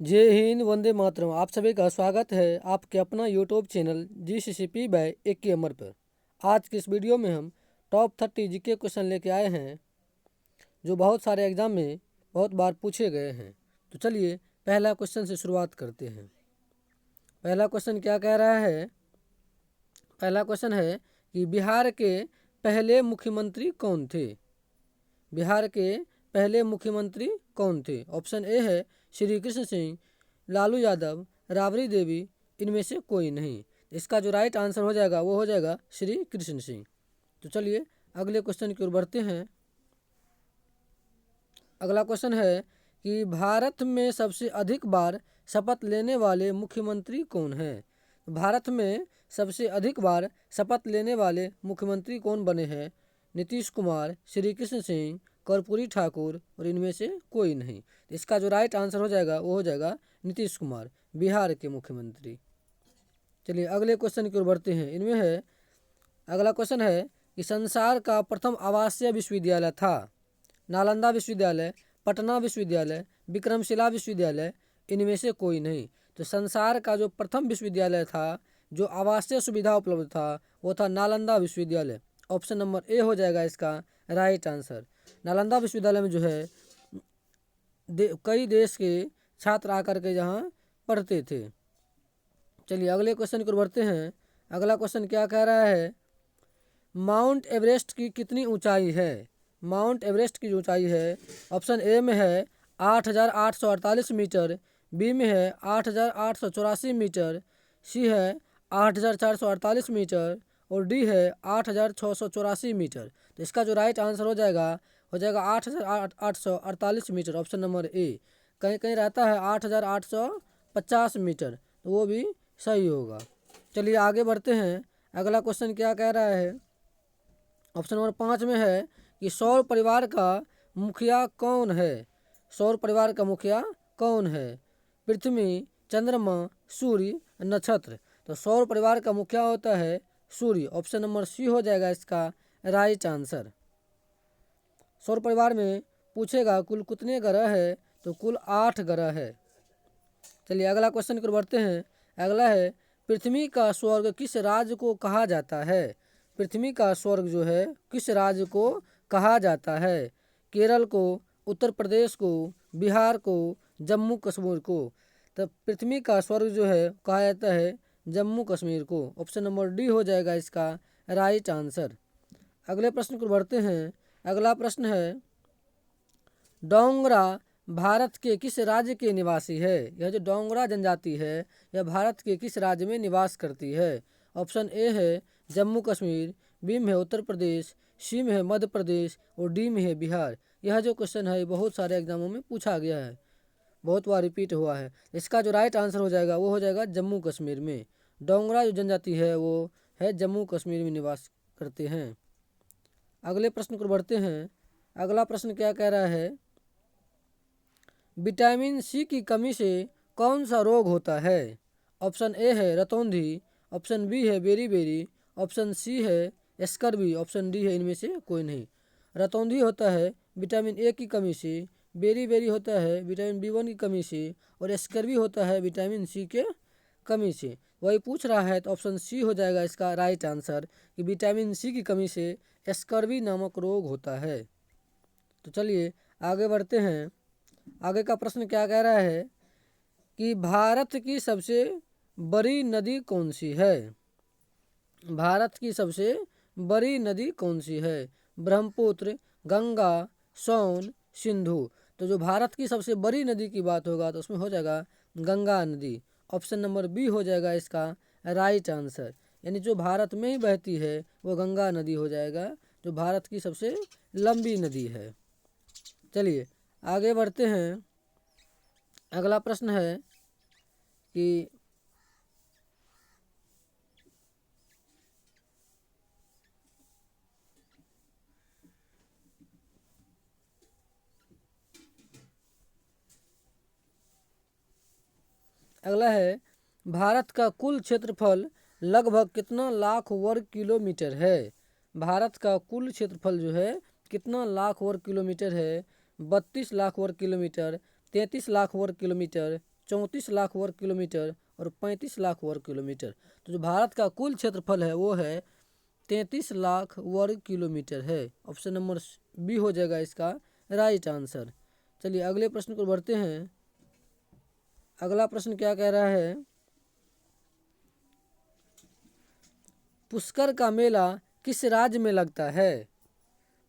जय हिंद, वंदे मातरम। आप सभी का स्वागत है आपके अपना यूट्यूब चैनल GCCP बाय एक अमर पर। आज की इस वीडियो में हम टॉप 30 जीके क्वेश्चन लेके आए हैं जो बहुत सारे एग्जाम में बहुत बार पूछे गए हैं। तो चलिए पहला क्वेश्चन से शुरुआत करते हैं। पहला क्वेश्चन क्या कह रहा है? पहला क्वेश्चन है कि बिहार के पहले मुख्यमंत्री कौन थे? बिहार के पहले मुख्यमंत्री कौन थे? ऑप्शन ए है श्री कृष्ण सिंह, लालू यादव, राबड़ी देवी, इनमें से कोई नहीं। इसका जो राइट आंसर हो जाएगा वो हो जाएगा श्री कृष्ण सिंह। तो चलिए अगले क्वेश्चन की ओर बढ़ते हैं। अगला क्वेश्चन है कि भारत में सबसे अधिक बार शपथ लेने वाले मुख्यमंत्री कौन है? भारत में सबसे अधिक बार शपथ लेने वाले मुख्यमंत्री कौन बने हैं? नीतीश कुमार, श्री कृष्ण सिंह, कर्पूरी ठाकुर और इनमें से कोई नहीं। इसका जो राइट आंसर हो जाएगा वो हो जाएगा नीतीश कुमार, बिहार के मुख्यमंत्री। चलिए अगले क्वेश्चन की ओर बढ़ते हैं। इनमें है अगला क्वेश्चन है कि संसार का प्रथम आवासीय विश्वविद्यालय था? नालंदा विश्वविद्यालय, पटना विश्वविद्यालय, विक्रमशिला विश्वविद्यालय, इनमें से कोई नहीं। तो संसार का जो प्रथम विश्वविद्यालय था जो आवासीय सुविधा उपलब्ध था वो था नालंदा विश्वविद्यालय। ऑप्शन नंबर ए हो जाएगा इसका राइट आंसर। नालंदा विश्वविद्यालय में जो है कई देश के छात्र आकर के यहाँ पढ़ते थे। चलिए अगले क्वेश्चन की ओर बढ़ते हैं। अगला क्वेश्चन क्या कह रहा है? माउंट एवरेस्ट की कितनी ऊंचाई है? माउंट एवरेस्ट की जो ऊंचाई है ऑप्शन ए में है 8,848 मीटर, बी में है 8,884 मीटर, सी है 8,448 मीटर और डी है 8,684 मीटर। तो इसका जो राइट आंसर हो जाएगा 8,848 मीटर। ऑप्शन नंबर ए। कहीं कहीं रहता है 8,850 मीटर, तो वो भी सही होगा। चलिए आगे बढ़ते हैं। अगला क्वेश्चन क्या कह रहा है? ऑप्शन नंबर 5 में है कि सौर परिवार का मुखिया कौन है? सौर परिवार का मुखिया कौन है? पृथ्वी, चंद्रमा, सूर्य, नक्षत्र। तो सौर परिवार का मुखिया होता है सूर्य। ऑप्शन नंबर सी हो जाएगा इसका राइट आंसर। सौर परिवार में पूछेगा कुल कितने ग्रह है, तो कुल 8 ग्रह है। चलिए अगला क्वेश्चन की ओर बढ़ते हैं। अगला है पृथ्वी का स्वर्ग किस राज्य को कहा जाता है? पृथ्वी का स्वर्ग जो है किस राज्य को कहा जाता है? केरल को, उत्तर प्रदेश को, बिहार को, जम्मू कश्मीर को। तब पृथ्वी का स्वर्ग जो है कहा जाता है जम्मू कश्मीर को। ऑप्शन नंबर डी हो जाएगा इसका राइट आंसर। अगले प्रश्न को बढ़ते हैं। अगला प्रश्न है डोंगरा भारत के किस राज्य के निवासी है? यह जो डोंगरा जनजाति है यह भारत के किस राज्य में निवास करती है? ऑप्शन ए है जम्मू कश्मीर, बी में है उत्तर प्रदेश, सी में है मध्य प्रदेश और डी में है बिहार। यह जो क्वेश्चन है बहुत सारे एग्जामों में पूछा गया है, बहुत बार रिपीट हुआ है। इसका जो राइट आंसर हो जाएगा वो हो जाएगा जम्मू कश्मीर में। डोंगरा जो जनजाति है वो है जम्मू कश्मीर में निवास करते हैं। अगले प्रश्न को बढ़ते हैं। अगला प्रश्न क्या कह रहा है? विटामिन सी की कमी से कौन सा रोग होता है? ऑप्शन ए है रतौंधी, ऑप्शन बी है बेरी, ऑप्शन सी है स्कर्वी, ऑप्शन डी है इनमें से कोई नहीं। रतौंधी होता है विटामिन ए की कमी से, बेरी होता है विटामिन B1 की कमी से और स्कर्वी होता है विटामिन सी के कमी से। वही पूछ रहा है तो ऑप्शन सी हो जाएगा इसका राइट आंसर कि विटामिन सी की कमी से स्कर्वी नामक रोग होता है। तो चलिए आगे बढ़ते हैं। आगे का प्रश्न क्या कह रहा है कि भारत की सबसे बड़ी नदी कौन सी है? भारत की सबसे बड़ी नदी कौन सी है? ब्रह्मपुत्र, गंगा, सोन, सिंधु। तो जो भारत की सबसे बड़ी नदी की बात होगा तो उसमें हो जाएगा गंगा नदी। ऑप्शन नंबर बी हो जाएगा इसका राइट आंसर। यानी जो भारत में ही बहती है वो गंगा नदी हो जाएगा, जो भारत की सबसे लंबी नदी है। चलिए आगे बढ़ते हैं। अगला प्रश्न है कि अगला है भारत का कुल क्षेत्रफल लगभग कितना लाख वर्ग किलोमीटर है? भारत का कुल क्षेत्रफल जो है कितना लाख वर्ग किलोमीटर है? 32 लाख वर्ग किलोमीटर, 33 लाख वर्ग किलोमीटर, 34 लाख वर्ग किलोमीटर और 35 लाख वर्ग किलोमीटर। तो जो भारत का कुल क्षेत्रफल है वो है 33 लाख वर्ग किलोमीटर है। ऑप्शन नंबर बी हो जाएगा इसका राइट आंसर। चलिए अगले प्रश्न को बढ़ते हैं। अगला प्रश्न क्या कह रहा है, पुष्कर का मेला किस राज्य में लगता है।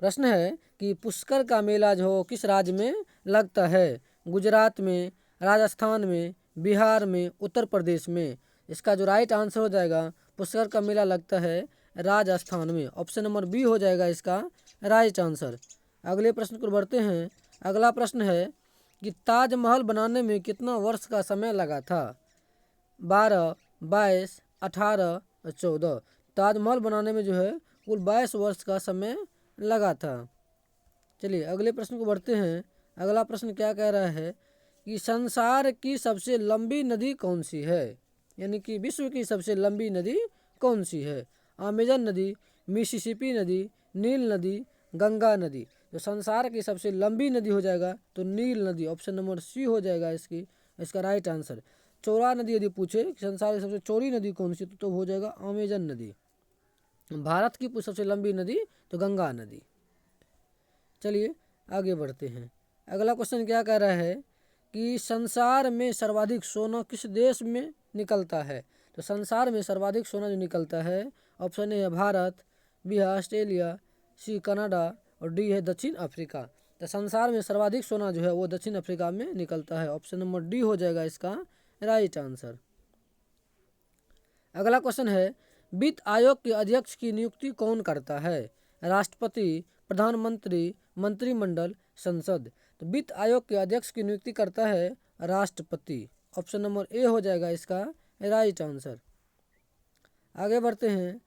प्रश्न है कि पुष्कर का मेला जो किस राज्य में लगता है, गुजरात में, राजस्थान में, बिहार में, उत्तर प्रदेश में। इसका जो राइट आंसर हो जाएगा, पुष्कर का मेला लगता है राजस्थान में। ऑप्शन नंबर बी हो जाएगा इसका राइट आंसर। अगले प्रश्न को बढ़ते हैं। अगला प्रश्न है कि ताजमहल बनाने में कितना वर्ष का समय लगा था। 12, 22, 18 और 14। ताजमहल बनाने में जो है कुल 22 वर्ष का समय लगा था। चलिए अगले प्रश्न को बढ़ते हैं। अगला प्रश्न क्या कह रहा है कि संसार की सबसे लंबी नदी कौन सी है, यानी कि विश्व की सबसे लंबी नदी कौन सी है। अमेजन नदी, मिसिसिपी नदी, नील नदी, गंगा नदी। तो संसार की सबसे लंबी नदी हो जाएगा तो नील नदी। ऑप्शन नंबर सी हो जाएगा इसका राइट आंसर। चौड़ा नदी यदि पूछे कि संसार की सबसे चौड़ी नदी कौन सी, तो हो जाएगा अमेजन नदी। भारत की सबसे लंबी नदी तो गंगा नदी। चलिए आगे बढ़ते हैं। अगला क्वेश्चन क्या कह रहा है कि संसार में सर्वाधिक सोना किस देश में निकलता है। तो संसार में सर्वाधिक सोना जो निकलता है, ऑप्शन ए है भारत, बी है ऑस्ट्रेलिया, सी कनाडा और डी है दक्षिण अफ्रीका। तो संसार में सर्वाधिक सोना जो है वो दक्षिण अफ्रीका में निकलता है। ऑप्शन नंबर डी हो जाएगा इसका राइट आंसर। अगला क्वेश्चन है, वित्त आयोग के अध्यक्ष की नियुक्ति कौन करता है। राष्ट्रपति, प्रधानमंत्री, मंत्रिमंडल, संसद। तो वित्त आयोग के अध्यक्ष की नियुक्ति करता है राष्ट्रपति। ऑप्शन नंबर ए हो जाएगा इसका राइट आंसर। आगे बढ़ते हैं।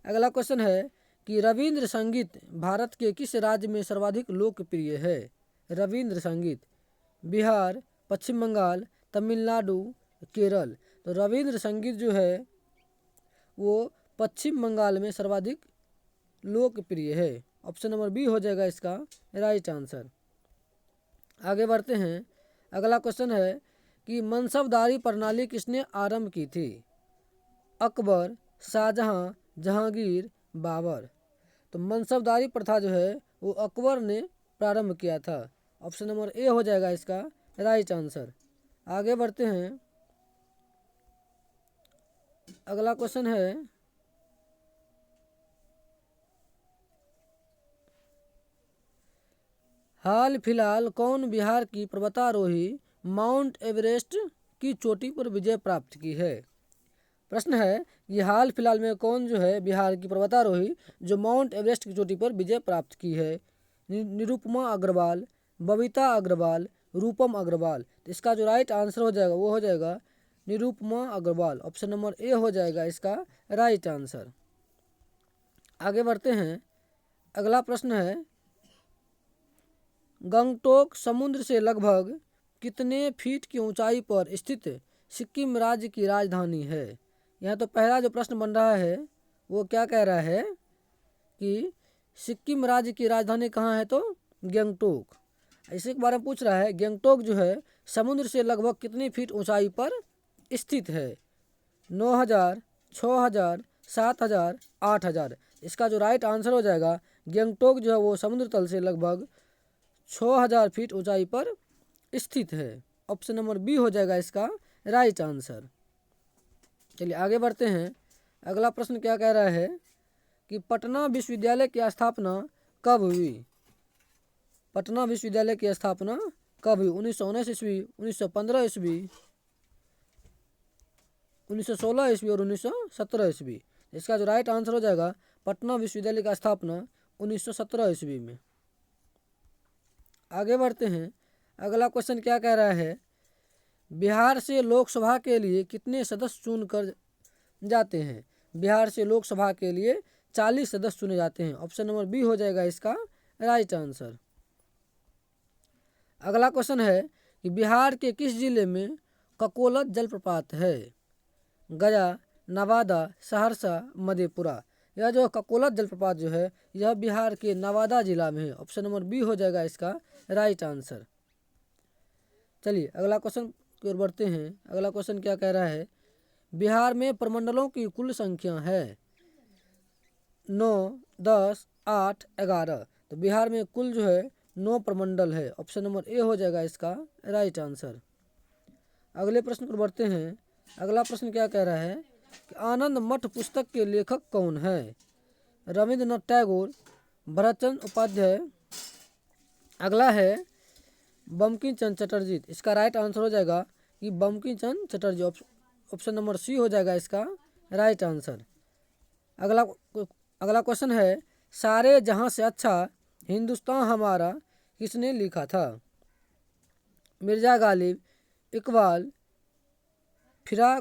अगला क्वेश्चन है कि रविंद्र संगीत भारत के किस राज्य में सर्वाधिक लोकप्रिय है। रविंद्र संगीत, बिहार, पश्चिम बंगाल, तमिलनाडु, केरल। तो रविंद्र संगीत जो है वो पश्चिम बंगाल में सर्वाधिक लोकप्रिय है। ऑप्शन नंबर बी हो जाएगा इसका राइट आंसर। आगे बढ़ते हैं। अगला क्वेश्चन है कि मनसबदारी प्रणाली किसने आरंभ की थी। अकबर, शाहजहां, जहांगीर, बाबर। तो मनसबदारी प्रथा जो है वो अकबर ने प्रारंभ किया था। ऑप्शन नंबर ए हो जाएगा इसका राइट आंसर। आगे बढ़ते हैं। अगला क्वेश्चन है हाल फिलहाल कौन बिहार की पर्वतारोही माउंट एवरेस्ट की चोटी पर विजय प्राप्त की है। प्रश्न है कि हाल फिलहाल में कौन जो है बिहार की पर्वतारोही जो माउंट एवरेस्ट की चोटी पर विजय प्राप्त की है। निरुपमा अग्रवाल, बबीता अग्रवाल, रूपम अग्रवाल। तो इसका जो राइट आंसर हो जाएगा वो हो जाएगा Nirupama Agarwal. Option number A हो जाएगा इसका राइट आंसर। आगे बढ़ते हैं। अगला प्रश्न है, गंगटोक समुद्र से लगभग कितने फीट की ऊंचाई पर स्थित सिक्किम राज्य की राजधानी है। यहाँ तो पहला जो प्रश्न बन रहा है वो क्या कह रहा है कि सिक्किम राज्य की राजधानी कहाँ है, तो गंगटोक। इसी के बारे में पूछ रहा है गंगटोक जो है समुद्र से लगभग कितनी फीट ऊंचाई पर स्थित है। 9000, 6000, 7000, 8000। इसका जो राइट आंसर हो जाएगा गंगटोक जो है वो समुद्र तल से लगभग 6000 फीट ऊंचाई पर स्थित है। ऑप्शन नंबर बी हो जाएगा इसका राइट आंसर। चलिए आगे बढ़ते हैं। अगला प्रश्न क्या कह रहा है कि पटना विश्वविद्यालय की स्थापना कब हुई। पटना विश्वविद्यालय की स्थापना कब हुई। 1919 ईस्वी, 1915 ईस्वी, 1916 ईस्वी और 1917 ईस्वी। इसका जो राइट आंसर हो जाएगा पटना विश्वविद्यालय का स्थापना 1917 ईस्वी में। आगे बढ़ते हैं। अगला क्वेश्चन क्या कह रहा है, बिहार से लोकसभा के लिए कितने सदस्य चुनकर जाते हैं। बिहार से लोकसभा के लिए 40 सदस्य चुने जाते हैं। ऑप्शन नंबर बी हो जाएगा इसका राइट आंसर। अगला क्वेश्चन है कि बिहार के किस जिले में ककोलत जलप्रपात है। गया, नवादा, सहरसा, मधेपुरा। यह जो ककोलत जलप्रपात जो है यह बिहार के नवादा जिला में है। ऑप्शन नंबर बी हो जाएगा इसका राइट आंसर। चलिए अगला क्वेश्चन की ओर बढ़ते हैं। अगला क्वेश्चन क्या कह रहा है, बिहार में प्रमंडलों की कुल संख्या है 9, 10, 8, 11। तो बिहार में कुल जो है 9 प्रमंडल है। ऑप्शन नंबर ए हो जाएगा इसका राइट आंसर। अगले प्रश्न पर बढ़ते हैं। अगला प्रश्न क्या कह रहा है कि आनंद मठ पुस्तक के लेखक कौन है? रविंद्रनाथ टैगोर, भरतचंद्र उपाध्याय, अगला है बंकिम चंद्र चटर्जी। इसका राइट आंसर हो जाएगा कि Bankim Chandra Chatterjee. Option number C हो जाएगा इसका राइट आंसर। अगला क्वेश्चन है, सारे जहां से अच्छा हिंदुस्तान हमारा किसने लिखा था? मिर्जा गालिब, इकबाल, फिरा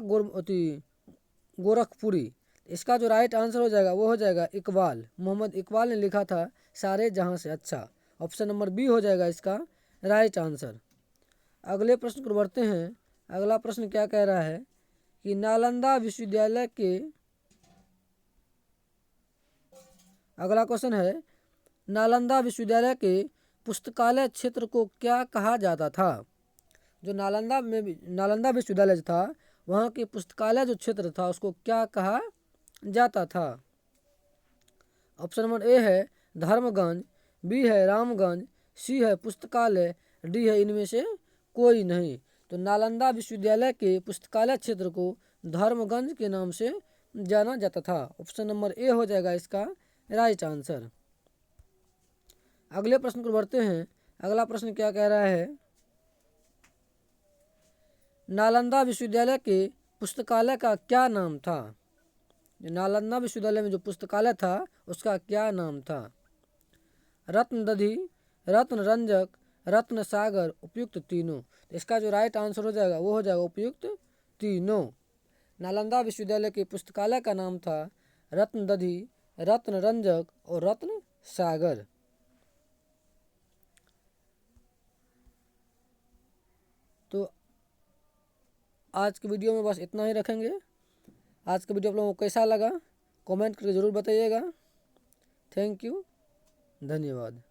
गोरखपुरी। इसका जो राइट आंसर हो जाएगा वो हो जाएगा इकबाल। मोहम्मद इकबाल ने लिखा था सारे जहां से अच्छा। ऑप्शन नंबर बी हो जाएगा इसका राइट आंसर। अगले प्रश्न पर बढ़ते हैं। अगला प्रश्न क्या कह रहा है कि नालंदा विश्वविद्यालय के, अगला क्वेश्चन है, नालंदा विश्वविद्यालय के पुस्तकालय क्षेत्र को क्या कहा जाता था? जो नालंदा विश्वविद्यालय था वहाँ के पुस्तकालय जो क्षेत्र था उसको क्या कहा जाता था? ऑप्शन नंबर ए है धर्मगंज, बी है रामगंज, सी है पुस्तकालय, डी है इनमें से कोई नहीं। तो नालंदा विश्वविद्यालय के पुस्तकालय क्षेत्र को धर्मगंज के नाम से जाना जाता था। ऑप्शन नंबर ए हो जाएगा इसका राइट आंसर। अगले प्रश्न पर बढ़ते हैं। अगला प्रश्न क्या कह रहा है, नालंदा विश्वविद्यालय के पुस्तकालय का क्या नाम था? नालंदा विश्वविद्यालय में जो पुस्तकालय था उसका क्या नाम था? रत्नदधि, रत्न रंजक, रत्न सागर, उपयुक्त तीनों। इसका जो राइट आंसर हो जाएगा वो हो जाएगा उपयुक्त तीनों। नालंदा विश्वविद्यालय के पुस्तकालय का नाम था रत्नदधि, रत्न रंजक और रत्न सागर। तो आज की वीडियो में बस इतना ही रखेंगे। आज का वीडियो आप लोगों को कैसा लगा कमेंट करके ज़रूर बताइएगा। थैंक यू, धन्यवाद।